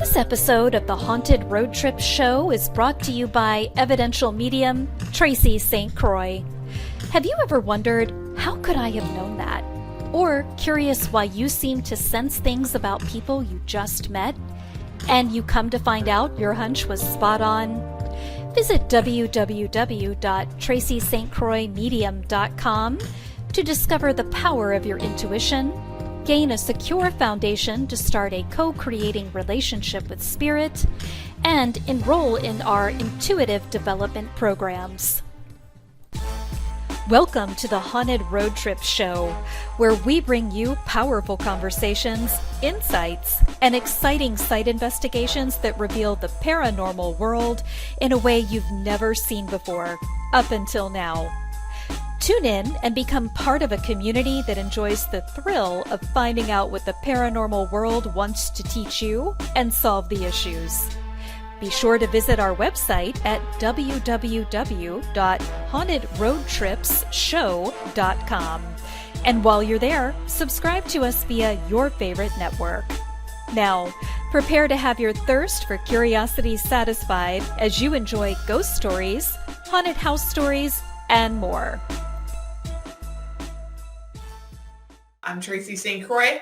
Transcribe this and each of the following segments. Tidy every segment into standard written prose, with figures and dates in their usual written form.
This episode of the Haunted Road Trip Show is brought to you by evidential medium Tracy St. Croi. Have you ever wondered, how could I have known that? Or curious why you seem to sense things about people you just met? And you come to find out your hunch was spot on? Visit www.tracystcroimedium.com to discover the power of your intuition, gain a secure foundation to start a co-creating relationship with spirit, and enroll in our intuitive development programs. Welcome to the Haunted Road Trip Show, where we bring you powerful conversations, insights, and exciting site investigations that reveal the paranormal world in a way you've never seen before, up until now. Tune in and become part of a community that enjoys the thrill of finding out what the paranormal world wants to teach you and solve the issues. Be sure to visit our website at www.hauntedroadtripsshow.com. And while you're there, subscribe to us via your favorite network. Now, prepare to have your thirst for curiosity satisfied as you enjoy ghost stories, haunted house stories, and more. I'm Tracy St. Croi,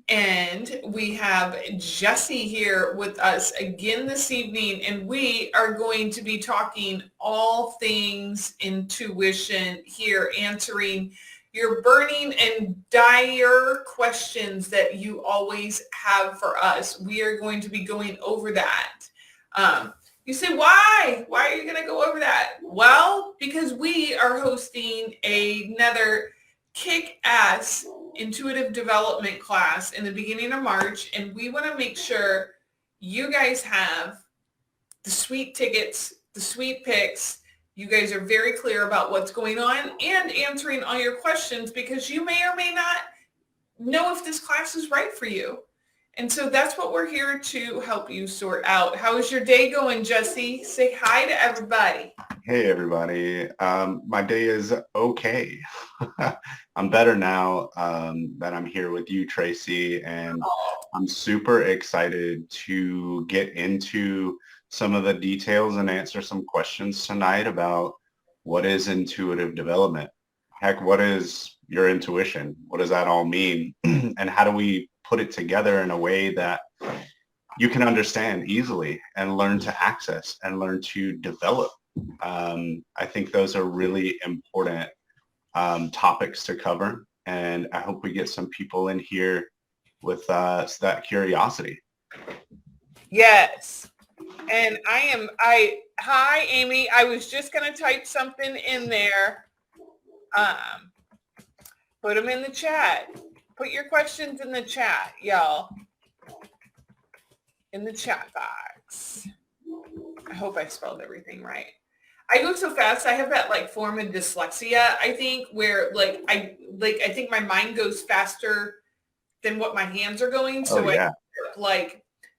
and we have Jesse here with us again this evening, and we are going to be talking all things intuition here, answering your burning and dire questions that you always have for us. We are going to be going over that. You say, why? Why are you going to go over that? Well, because we are hosting another kick-ass intuitive development class in the beginning of March, and we want to make sure you guys have the sweet tickets, the sweet picks. You guys are very clear about what's going on and answering all your questions, because you may or may not know if this class is right for you. And so that's what we're here to help you sort out. How is your day going, Jesse? Say hi to everybody. Hey, everybody. My day is okay. I'm better now that I'm here with you, Tracy, and I'm super excited to get into some of the details and answer some questions tonight about what is intuitive development. Heck, what is your intuition? What does that all mean? And how do we put it together in a way that you can understand easily and learn to access and learn to develop? I think those are really important topics to cover, and I hope we get some people in here with that curiosity. Yes. And hi, Amy. I was just going to type something in there. Put them in the chat. Put your questions in the chat, y'all. In the chat box. I hope I spelled everything right. I go so fast. I have that form of dyslexia, I think, where I think my mind goes faster than what my hands are going. So I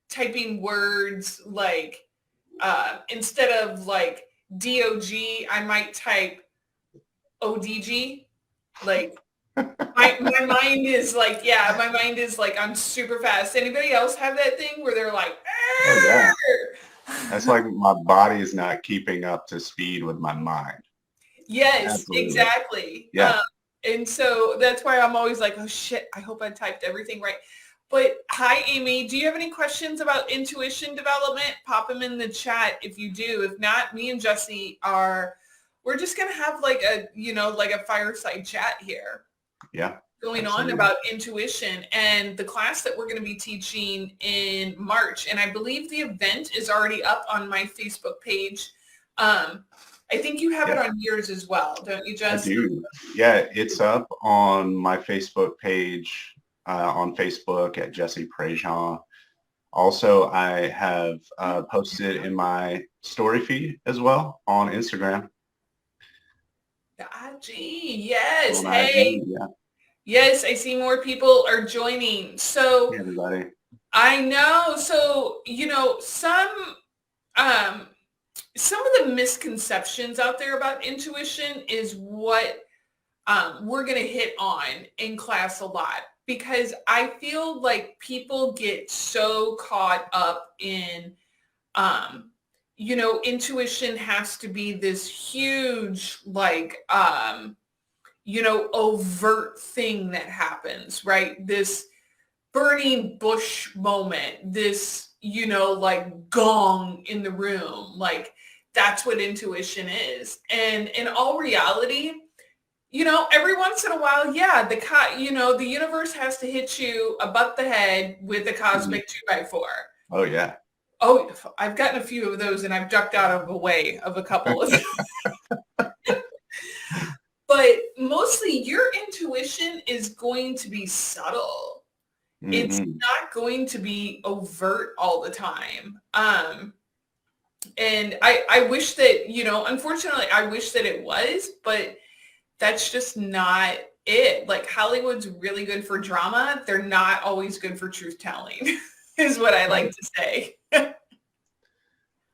typing words instead of DOG, I might type ODG. My mind is my mind is I'm super fast. Anybody else have that thing where they're like, oh, yeah. That's like my body is not keeping up to speed with my mind. Yes, Absolutely. Exactly. Yeah. And so that's why I'm always like, oh shit, I hope I typed everything right. But hi, Amy, do you have any questions about intuition development? Pop them in the chat if you do. If not, me and Jesse we're just going to have a fireside chat here. Yeah. Going absolutely. on about intuition and the class that we're going to be teaching in March. And I believe the event is already up on my Facebook page. I think you have it on yours as well, don't you, Jess? I do. Yeah, it's up on my Facebook page, on Facebook at Jesse Prejean. Also, I have posted in my story feed as well on Instagram. The IG, yes. On hey. IG, yeah. Yes, I see more people are joining. So hey, everybody. I know. So, some of the misconceptions out there about intuition is what we're going to hit on in class a lot. because I feel like people get so caught up in, intuition has to be this huge, like, overt thing that happens, right? This burning bush moment, this, like gong in the room, like that's what intuition is. And in all reality, every once in a while, yeah, the universe has to hit you above the head with a cosmic 2x4. Oh yeah. Oh, I've gotten a few of those and I've ducked out of the way of a couple of them. But mostly your intuition is going to be subtle. It's not going to be overt all the time. And I wish that, unfortunately, I wish that it was, but that's just not it. Like Hollywood's really good for drama. They're not always good for truth telling, is what I like to say.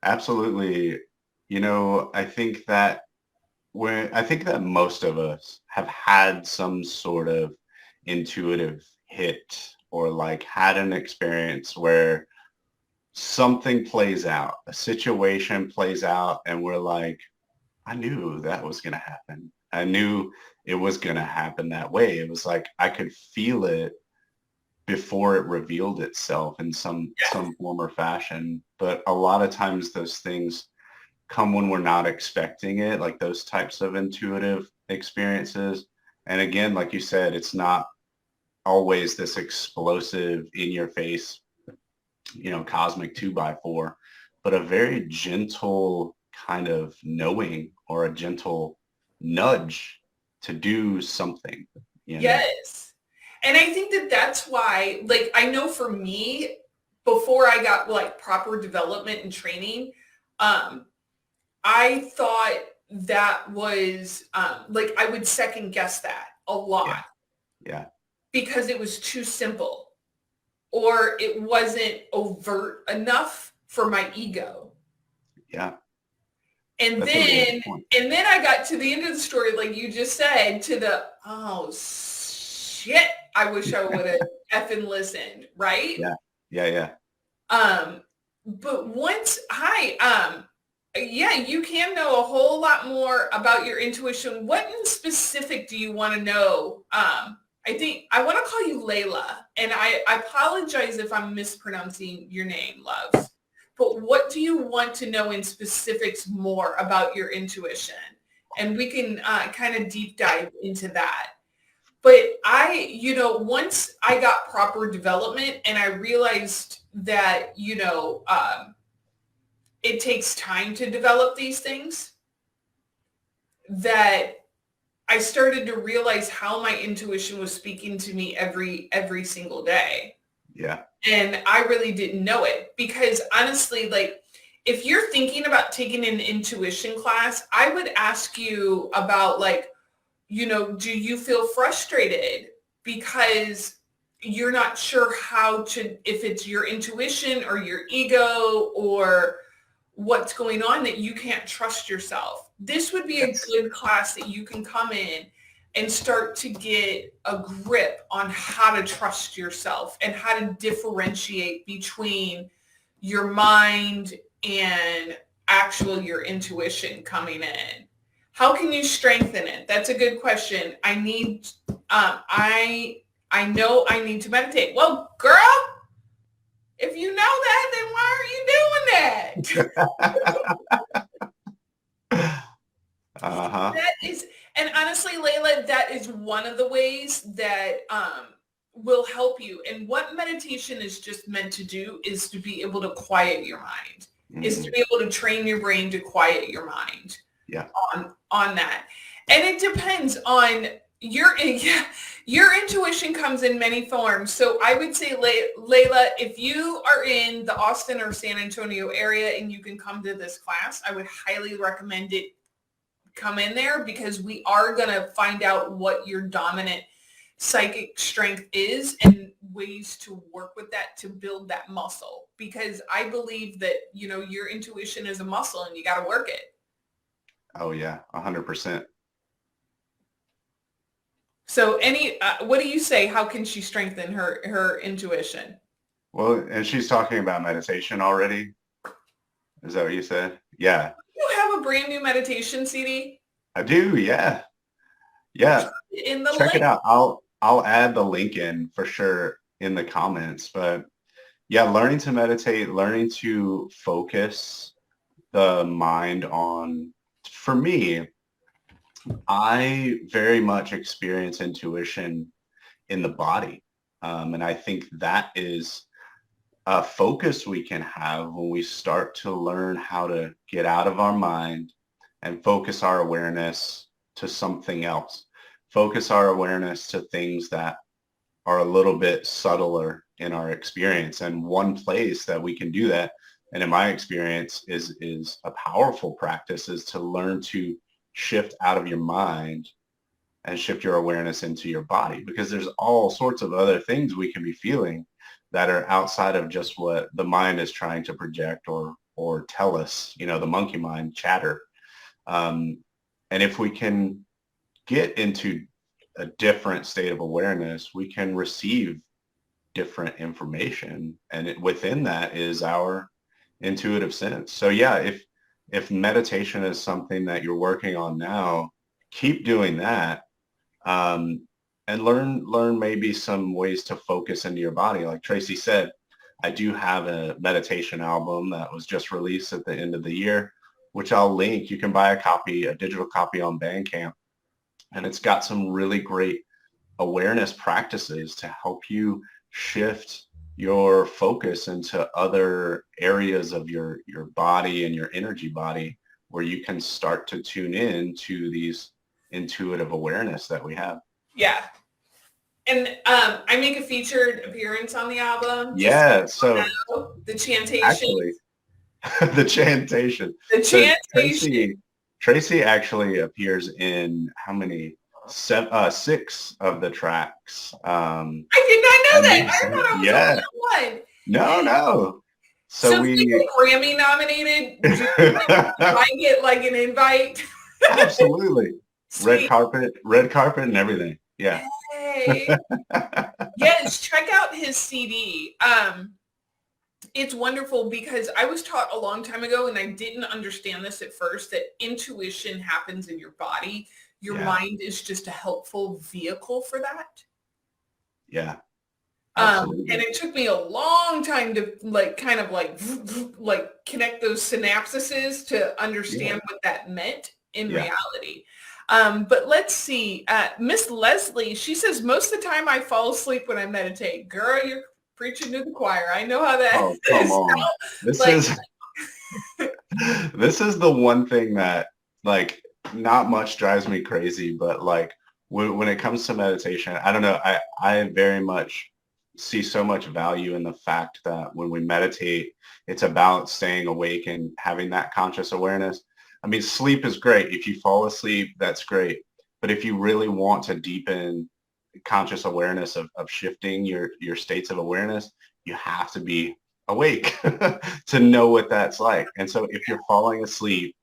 Absolutely. I think that most of us have had some sort of intuitive hit or like had an experience where something plays out, a situation plays out, and we're like, I knew that was going to happen. I knew it was going to happen that way. It was like I could feel it before it revealed itself in some form or fashion. But a lot of times those things come when we're not expecting it, like those types of intuitive experiences. And again, like you said, it's not always this explosive in your face, cosmic 2x4, but a very gentle kind of knowing or a gentle nudge to do something. Yes. And I think that that's why, like, I know for me, before I got like proper development and training, I thought that was like I would second guess that a lot. Yeah. Because it was too simple or it wasn't overt enough for my ego. Yeah. And then I got to the end of the story, like you just said, to the, oh shit, I wish I would have effing listened, right? Yeah. But once you can know a whole lot more about your intuition. What in specific do you want to know? I think I want to call you Layla, and I apologize if I'm mispronouncing your name, love. But what do you want to know in specifics more about your intuition? And we can kind of deep dive into that. But once I got proper development and I realized that, it takes time to develop these things, that I started to realize how my intuition was speaking to me every single day. Yeah. And I really didn't know it because honestly, like if you're thinking about taking an intuition class, I would ask you about like, do you feel frustrated because you're not sure if it's your intuition or your ego or what's going on that you can't trust yourself. This would be a good class that you can come in and start to get a grip on how to trust yourself and how to differentiate between your mind and your intuition coming in. How can you strengthen it? That's a good question. I know I need to meditate. Well, girl, if you know that, then why are you doing that? That is, and honestly, Layla, that is one of the ways that will help you. And what meditation is just meant to do is to be able to quiet your mind, is to be able to train your brain to quiet your mind on that. And it depends on your intuition comes in many forms. So I would say, Layla, if you are in the Austin or San Antonio area and you can come to this class, I would highly recommend it. Come in there because we are going to find out what your dominant psychic strength is and ways to work with that to build that muscle. Because I believe that, your intuition is a muscle and you got to work it. Oh yeah, 100%. So what do you say? How can she strengthen her intuition? Well, and she's talking about meditation already. Is that what you said? Yeah, You have a brand new meditation CD I do. Yeah. Yeah. in the Check it link. out. I'll add the link in for sure in the comments. But yeah, learning to meditate, learning to focus the mind on, for me, I very much experience intuition in the body. And I think that is a focus we can have when we start to learn how to get out of our mind and focus our awareness to something else. Focus our awareness to things that are a little bit subtler in our experience. And one place that we can do that, and in my experience is a powerful practice, is to learn to shift out of your mind and shift your awareness into your body, because there's all sorts of other things we can be feeling that are outside of just what the mind is trying to project or tell us, the monkey mind chatter. And if we can get into a different state of awareness, we can receive different information. And within that is our intuitive sense. So yeah, if meditation is something that you're working on now, keep doing that. And learn maybe some ways to focus into your body. Like Tracy said, I do have a meditation album that was just released at the end of the year, which I'll link. You can buy a digital copy on Bandcamp. And it's got some really great awareness practices to help you shift your focus into other areas of your body and your energy body, where you can start to tune in to these intuitive awareness that we have. Yeah. And I make a featured appearance on the album. Yeah. So the chantation. Actually, the chantation. The chantation. Tracy actually appears in how many? 6 of the tracks. I did not know that. I thought I was yeah. only one. No. So we Grammy nominated. Do I get like an invite? Absolutely. Red carpet and everything. Yeah. Hey. Yes, check out his CD. It's wonderful because I was taught a long time ago, and I didn't understand this at first, that intuition happens in your body. Your mind is just a helpful vehicle for that. Yeah. And it took me a long time to kind of connect those synapses to understand what that meant in reality. But let's see, Miss Leslie, she says, most of the time I fall asleep when I meditate. Girl, you're preaching to the choir. I know how that is. Come on. This is the one thing that not much drives me crazy, but when it comes to meditation, I don't know. I very much see so much value in the fact that when we meditate, it's about staying awake and having that conscious awareness. I mean, sleep is great. If you fall asleep, that's great. But if you really want to deepen conscious awareness of shifting your states of awareness, you have to be awake to know what that's like. And so if you're falling asleep,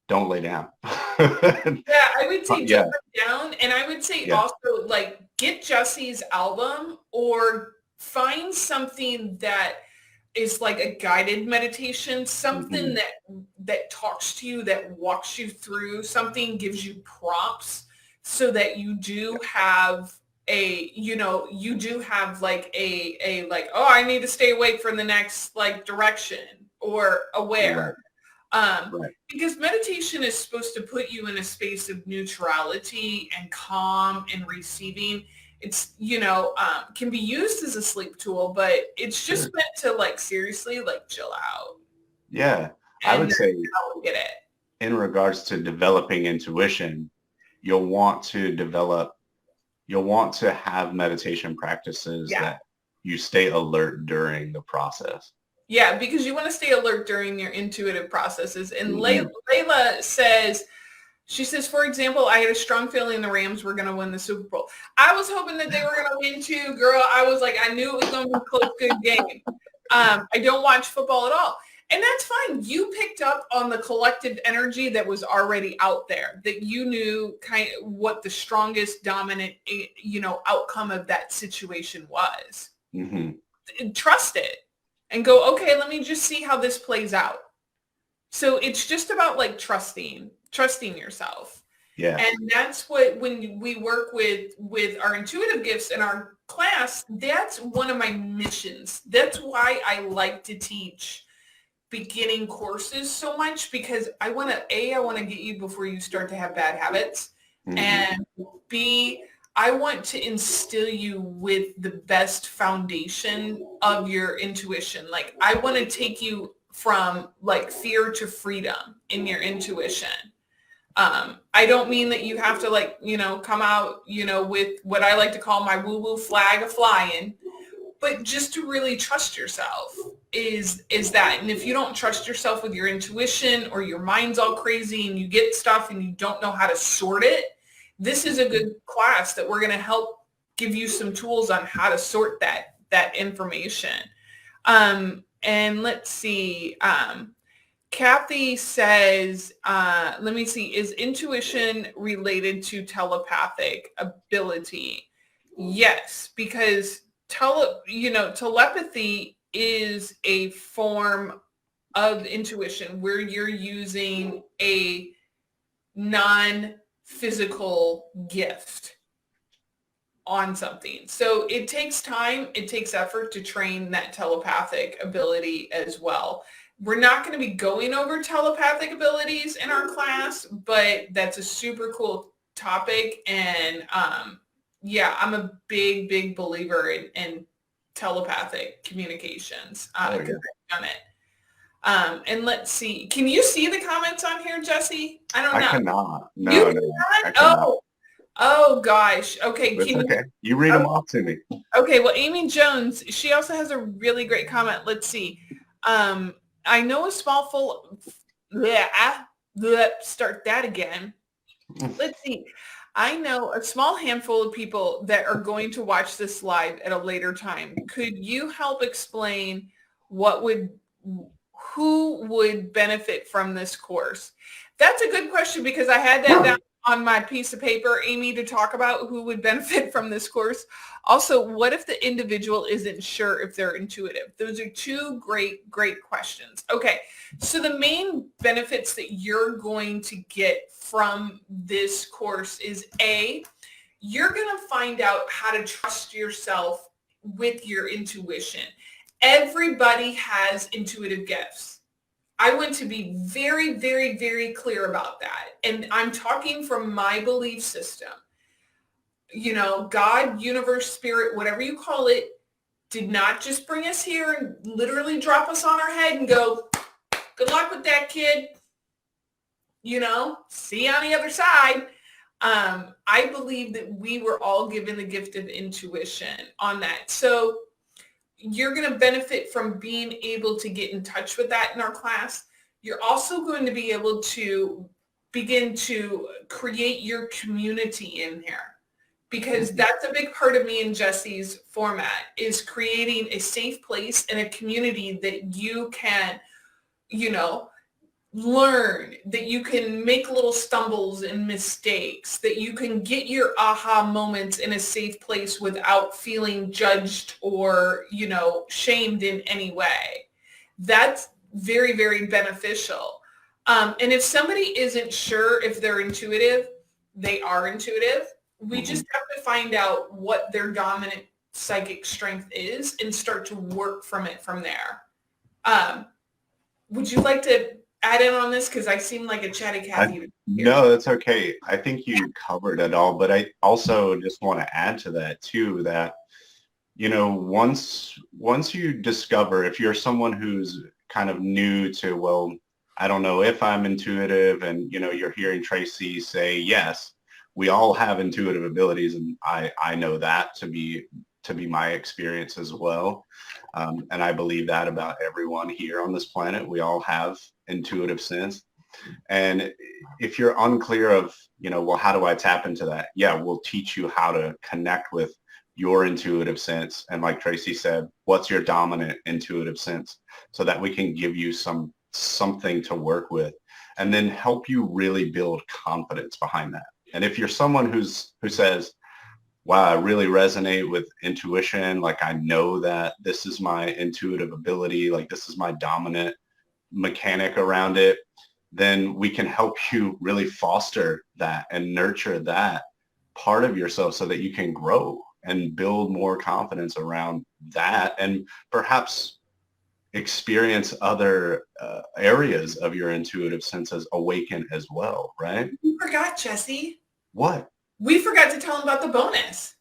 don't lay down. Yeah, I would say jump down. And I would say also get Jesse's album or find something that is like a guided meditation, something that talks to you, that walks you through, something gives you prompts so that you do have I need to stay awake for the next direction or aware. Because meditation is supposed to put you in a space of neutrality and calm and receiving. It's, can be used as a sleep tool, but it's just meant to seriously chill out. Yeah. I would say get it. In regards to developing intuition, you'll want to have meditation practices that you stay alert during the process. Yeah, because you want to stay alert during your intuitive processes. And Layla says, she says, for example, I had a strong feeling the Rams were going to win the Super Bowl. I was hoping that they were going to win too, girl. I was I knew it was going to be a close, good game. I don't watch football at all. And that's fine. You picked up on the collective energy that was already out there, that you knew kind of what the strongest dominant, outcome of that situation was. Mm-hmm. Trust it and go, okay, let me just see how this plays out. So it's just about like trusting yourself. Yeah. And that's what, when we work with our intuitive gifts in our class, that's one of my missions. That's why I like to teach beginning courses so much, because I want to get you before you start to have bad habits. Mm-hmm. And B, I want to instill you with the best foundation of your intuition. Like, I want to take you from like fear to freedom in your intuition. I don't mean that you have to come out, with what I like to call my woo-woo flag a flying, but just to really trust yourself is that. And if you don't trust yourself with your intuition, or your mind's all crazy and you get stuff and you don't know how to sort it, this is a good class that we're going to help give you some tools on how to sort that information. And let's see. Kathy says, let me see, is intuition related to telepathic ability? Yes, because telepathy is a form of intuition where you're using a non-physical gift on something. So it takes time, it takes effort to train that telepathic ability as well. We're not going to be going over telepathic abilities in our class, but that's a super cool topic. And I'm a big believer in telepathic communications. Because I've done it. And let's see. Can you see the comments on here, Jesse? I don't know. I cannot. No, I cannot? Oh gosh. Okay. Okay. You read them off to me. Okay. Well, Amy Jones, she also has a really great comment. Let's see. I know a small full. Start that again. Let's see. I know a small handful of people that are going to watch this live at a later time. Could you help explain who would benefit from this course? That's a good question, because I had that down on my piece of paper, Amy, to talk about who would benefit from this course. Also, what if the individual isn't sure if they're intuitive? Those are two great questions. Okay, so the main benefits that you're going to get from this course is A, you're going to find out how to trust yourself with your intuition. Everybody has intuitive gifts. I want to be very, very, very clear about that. And I'm talking from my belief system. God, universe, spirit, whatever you call it, did not just bring us here and literally drop us on our head and go, good luck with that, kid. See you on the other side. I believe that we were all given the gift of intuition on that. So you're going to benefit from being able to get in touch with that in our class. You're also going to be able to begin to create your community in here, because that's a big part of me and Jesse's format, is creating a safe place and a community that you can, learn, that you can make little stumbles and mistakes, that you can get your aha moments in a safe place without feeling judged or, shamed in any way. That's very, very beneficial. And if somebody isn't sure if they're intuitive, they are intuitive. We just have to find out what their dominant psychic strength is and start to work from it from there. Would you like to add in on this? Because I seem like a chatty Cathy. No, that's okay. I think you covered it all, but I also just want to add to that too, that, once you discover, if you're someone who's kind of new to, well, I don't know if I'm intuitive, and, you're hearing Tracy say, yes, we all have intuitive abilities. And I know that to be my experience as well. And I believe that about everyone here on this planet. We all have intuitive sense. And if you're unclear of, well, how do I tap into that? Yeah, we'll teach you how to connect with your intuitive sense. And like Tracy said, what's your dominant intuitive sense, so that we can give you something to work with, and then help you really build confidence behind that. And if you're someone who says, wow, I really resonate with intuition, like I know that this is my intuitive ability, like this is my dominant mechanic around it, then we can help you really foster that and nurture that part of yourself so that you can grow and build more confidence around that, and perhaps experience other areas of your intuitive senses awaken as well, right? We forgot, Jesse. What? We forgot to tell them about the bonus.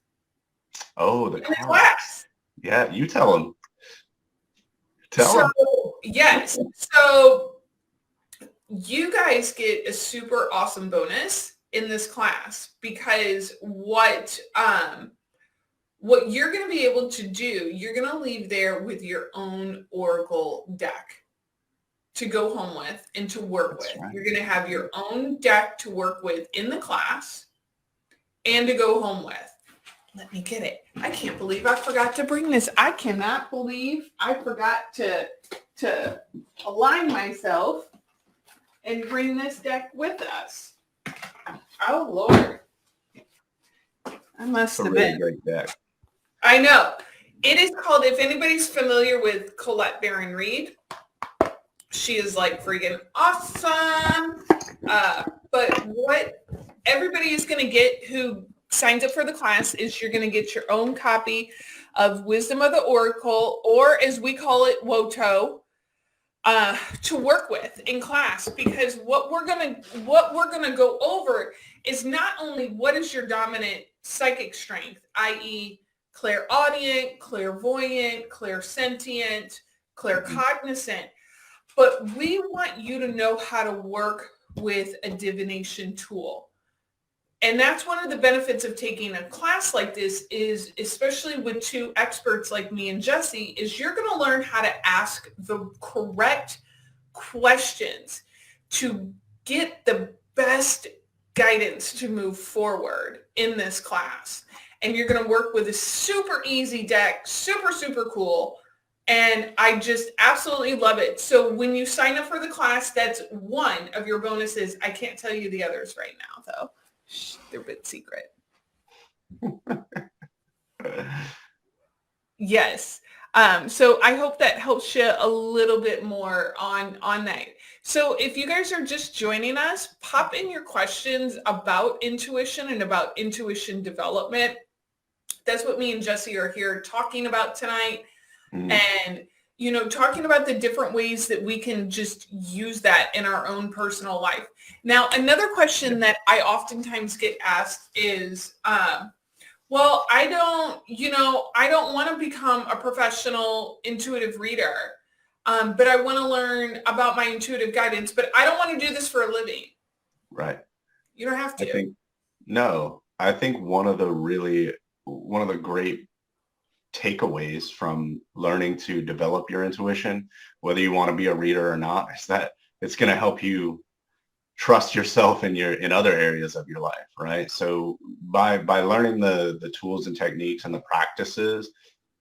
Oh, the class. Yeah, you tell them. Tell them. Yes. So you guys get a super awesome bonus in this class, because what you're going to be able to do, you're going to leave there with your own Oracle deck to go home with and to work with. Right. You're going to have your own deck to work with in the class and to go home with. Let me get it. I can't believe I forgot to bring this. I cannot believe I forgot to align myself and bring this deck with us. Oh, Lord. I must have been. Great deck. I know. It is called, if anybody's familiar with Colette Baron Reed, she is like freaking awesome. But what everybody is going to get who signs up for the class is you're going to get your own copy of Wisdom of the Oracle, or as we call it, WOTO, to work with in class. Because what we're going to go over is not only what is your dominant psychic strength, i.e. clairaudient, clairvoyant, clairsentient, claircognizant, but we want you to know how to work with a divination tool. And that's one of the benefits of taking a class like this, is especially with two experts like me and Jesse, is you're going to learn how to ask the correct questions to get the best guidance to move forward in this class. And you're going to work with a super easy deck, super, super cool. And I just absolutely love it. So when you sign up for the class, that's one of your bonuses. I can't tell you the others right now, though. Shh, they're a bit secret. Yes. So I hope that helps you a little bit more on that. So if you guys are just joining us, pop in your questions about intuition and about intuition development. That's what me and Jesse are here talking about tonight. And, you know, talking about the different ways that we can just use that in our own personal life. Now, another question that I oftentimes get asked is, well, I don't want to become a professional intuitive reader, but I want to learn about my intuitive guidance, but I don't want to do this for a living. Right. You don't have to. I think one of the great takeaways from learning to develop your intuition, whether you want to be a reader or not, is that it's going to help you trust yourself in other areas of your life, right? So by learning the tools and techniques and the practices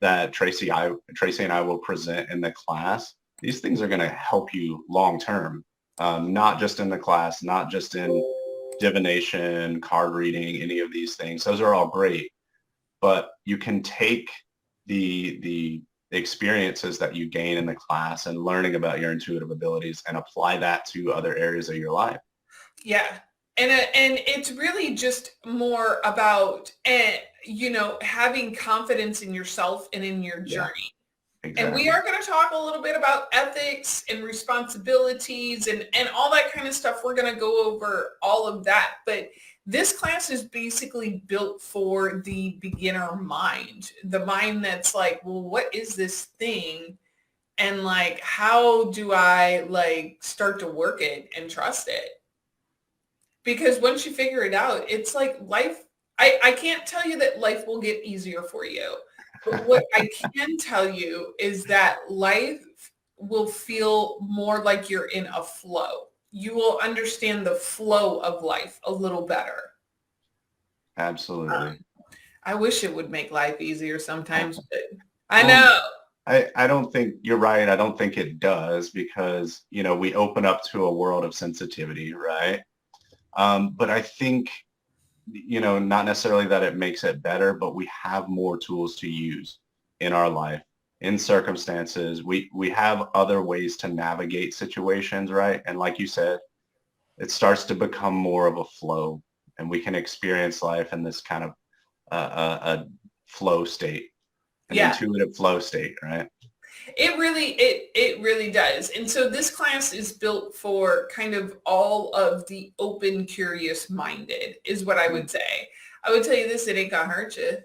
that Tracy and I will present in the class, these things are going to help you long term, not just in the class, not just in divination, card reading, any of these things. Those are all great, but you can take the experiences that you gain in the class and learning about your intuitive abilities and apply that to other areas of your life. Yeah. And it's really just more about, having confidence in yourself and in your journey. Exactly. And we are going to talk a little bit about ethics and responsibilities and all that kind of stuff. We're going to go over all of that. But this class is basically built for the beginner mind, the mind that's like, well, what is this thing? And like, how do I like start to work it and trust it? Because once you figure it out, it's like life. I can't tell you that life will get easier for you. But what I can tell you is that life will feel more like you're in a flow. You will understand the flow of life a little better. Absolutely. I wish it would make life easier sometimes, but I Well, know. I don't think you're right. I don't think it does because, we open up to a world of sensitivity, right? But I think, not necessarily that it makes it better, but we have more tools to use in our life, in circumstances. We have other ways to navigate situations, right? And like you said, it starts to become more of a flow, and we can experience life in this kind of a flow state, an Yeah, intuitive flow state, right? it really does. And so this class is built for kind of all of the open, curious minded is what I would say. I would tell you this, it ain't gonna hurt you.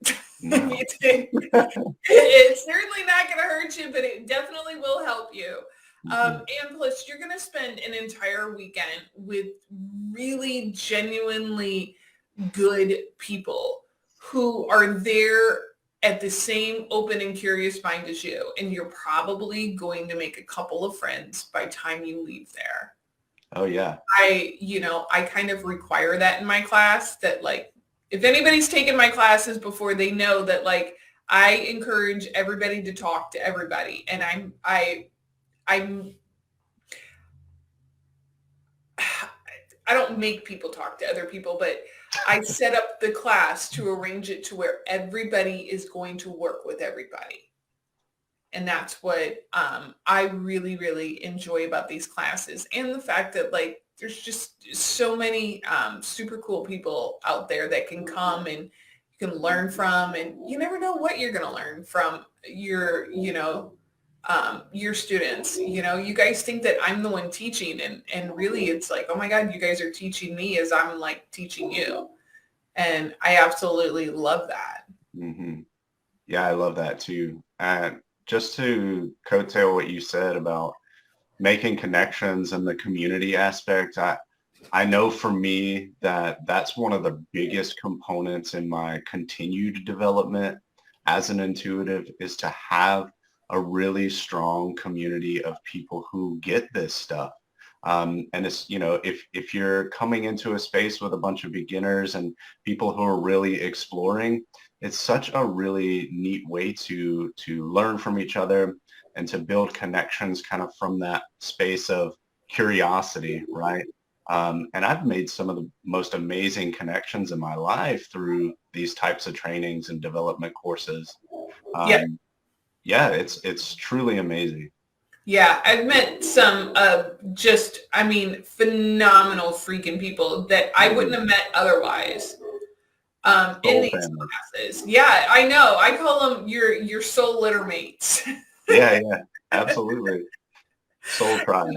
If No. you take, it's certainly not going to hurt you, but it definitely will help you. Mhm. And plus, you're going to spend an entire weekend with really genuinely good people who are there at the same open and curious mind as you. And you're probably going to make a couple of friends by time you leave there. Oh yeah. I kind of require that in my class that like, if anybody's taken my classes before, they know that like, I encourage everybody to talk to everybody. And I'm, I don't make people talk to other people, but I set up the class to arrange it to where everybody is going to work with everybody. And that's what I really, really enjoy about these classes. And the fact that like, there's just so many super cool people out there that can come and you can learn from, and you never know what you're going to learn from your students. You guys think that I'm the one teaching, and really it's like, oh my God, you guys are teaching me as I'm like teaching you. And I absolutely love that. Hmm. Yeah, I love that too. And just to coattail what you said about making connections and the community aspect, I know for me that that's one of the biggest components in my continued development as an intuitive is to have a really strong community of people who get this stuff. And it's, if you're coming into a space with a bunch of beginners and people who are really exploring, it's such a really neat way to learn from each other and to build connections kind of from that space of curiosity, right? And I've made some of the most amazing connections in my life through these types of trainings and development courses. Yeah. Yeah, it's truly amazing. Yeah, I've met some phenomenal freaking people that I wouldn't have met otherwise in Soul these family. classes. Yeah, I know. I call them your soul litter mates. Yeah, yeah, absolutely. Soul tribe.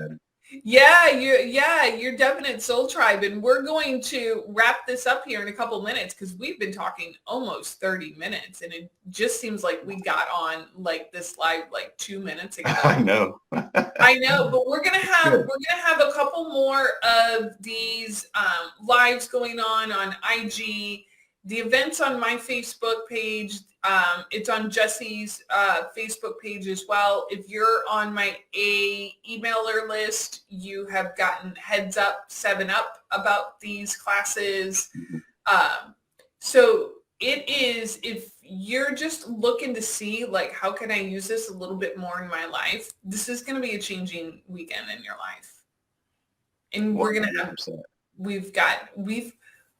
Your definite soul tribe. And we're going to wrap this up here in a couple minutes because we've been talking almost 30 minutes and it just seems like we got on like this live like 2 minutes ago. I know. I know, but we're gonna Good. have a couple more of these lives going on IG. The event's on my Facebook page. It's on Jesse's Facebook page as well. If you're on my emailer list, you have gotten heads up, 7-Up about these classes. So it is, if you're just looking to see like, how can I use this a little bit more in my life? This is going to be a changing weekend in your life. And we're going to have, 100%.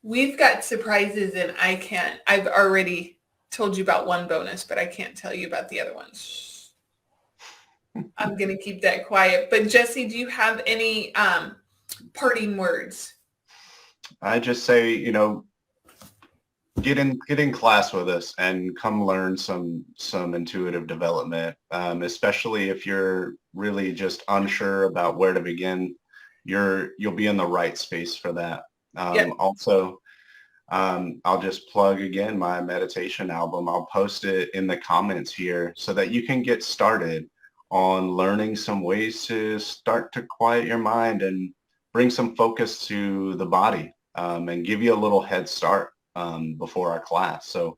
we've got surprises, and I've already told you about one bonus, but I can't tell you about the other ones. I'm going to keep that quiet. But Jesse, do you have any parting words? I just say, get in class with us and come learn some intuitive development, especially if you're really just unsure about where to begin. You'll be in the right space for that. Yep. Also, I'll just plug again my meditation album. I'll post it in the comments here so that you can get started on learning some ways to start to quiet your mind and bring some focus to the body, and give you a little head start before our class. So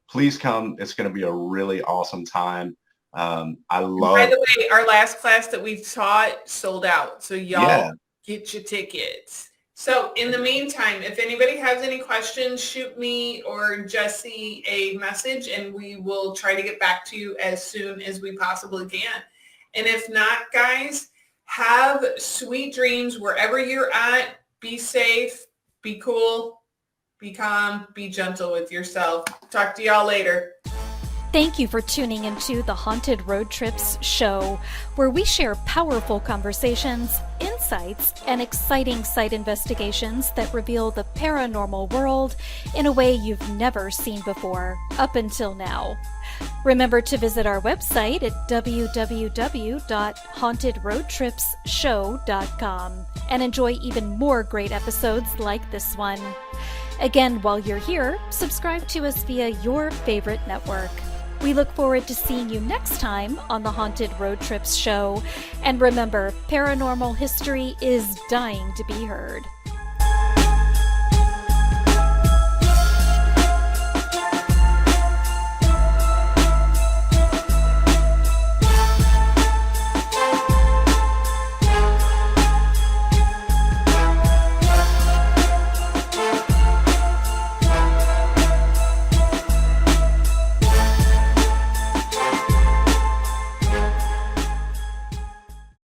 please come. It's going to be a really awesome time. I love. By the way, our last class that we taught sold out. So y'all Yeah, get your tickets. So in the meantime, if anybody has any questions, shoot me or Jesse a message and we will try to get back to you as soon as we possibly can. And if not, guys, have sweet dreams wherever you're at. Be safe, be cool, be calm, be gentle with yourself. Talk to y'all later. Thank you for tuning into the Haunted Road Trips show, where we share powerful conversations, insights, and exciting site investigations that reveal the paranormal world in a way you've never seen before, up until now. Remember to visit our website at www.hauntedroadtripsshow.com and enjoy even more great episodes like this one. Again, while you're here, subscribe to us via your favorite network. We look forward to seeing you next time on the Haunted Road Trips show. And remember, paranormal history is dying to be heard.